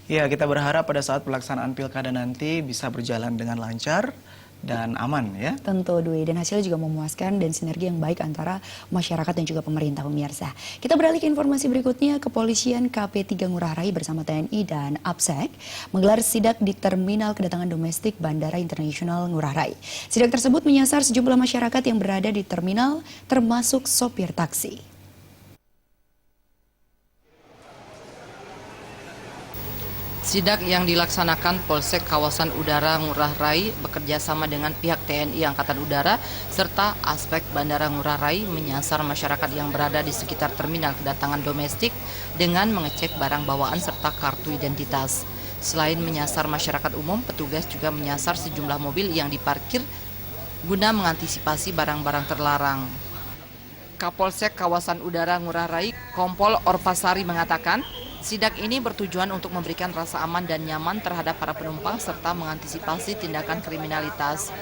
Ya, kita berharap pada saat pelaksanaan pilkada nanti bisa berjalan dengan lancar dan aman ya. Tentu Dwi, dan hasilnya juga memuaskan dan sinergi yang baik antara masyarakat dan juga pemerintah pemirsa. Kita beralih ke informasi berikutnya, Kepolisian KP3 Ngurah Rai bersama TNI dan APSEK menggelar sidak di Terminal Kedatangan Domestik Bandara Internasional Ngurah Rai. Sidak tersebut menyasar sejumlah masyarakat yang berada di terminal termasuk sopir taksi. Sidak yang dilaksanakan Polsek Kawasan Udara Ngurah Rai bekerja sama dengan pihak TNI Angkatan Udara serta aspek Bandara Ngurah Rai menyasar masyarakat yang berada di sekitar terminal kedatangan domestik dengan mengecek barang bawaan serta kartu identitas. Selain menyasar masyarakat umum, petugas juga menyasar sejumlah mobil yang diparkir guna mengantisipasi barang-barang terlarang. Kapolsek Kawasan Udara Ngurah Rai, Kompol Orpasari mengatakan, sidak ini bertujuan untuk memberikan rasa aman dan nyaman terhadap para penumpang serta mengantisipasi tindakan kriminalitas.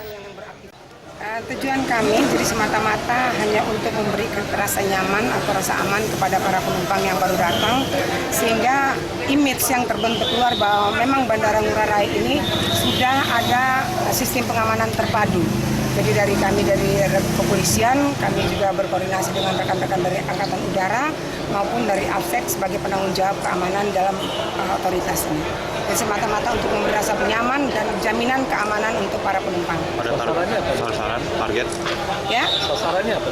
Tujuan kami jadi semata-mata hanya untuk memberi rasa nyaman atau rasa aman kepada para penumpang yang baru datang, sehingga image yang terbentuk keluar bahwa memang Bandara Ngurah Rai ini sudah ada sistem pengamanan terpadu. Jadi dari kepolisian, kami juga berkoordinasi dengan rekan-rekan dari Angkatan Udara maupun dari APSEK sebagai penanggung jawab keamanan dalam otoritas ini. Jadi semata-mata untuk memberi rasa nyaman dan jaminan keamanan untuk para penumpang. Sasarannya apa? Sasaran, target? Ya. Sasarannya apa?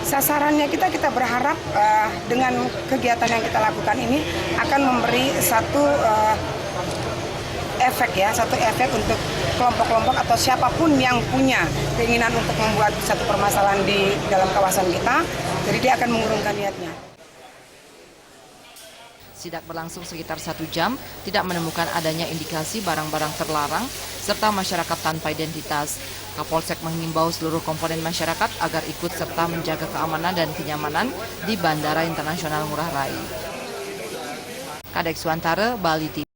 Sasarannya kita berharap dengan kegiatan yang kita lakukan ini akan memberi satu efek untuk kelompok-kelompok atau siapapun yang punya keinginan untuk membuat satu permasalahan di dalam kawasan kita, jadi dia akan mengurungkan niatnya. Sidak berlangsung sekitar 1 jam, tidak menemukan adanya indikasi barang-barang terlarang serta masyarakat tanpa identitas. Kapolsek menghimbau seluruh komponen masyarakat agar ikut serta menjaga keamanan dan kenyamanan di Bandara Internasional Ngurah Rai. Kadek Suantara, Bali TV.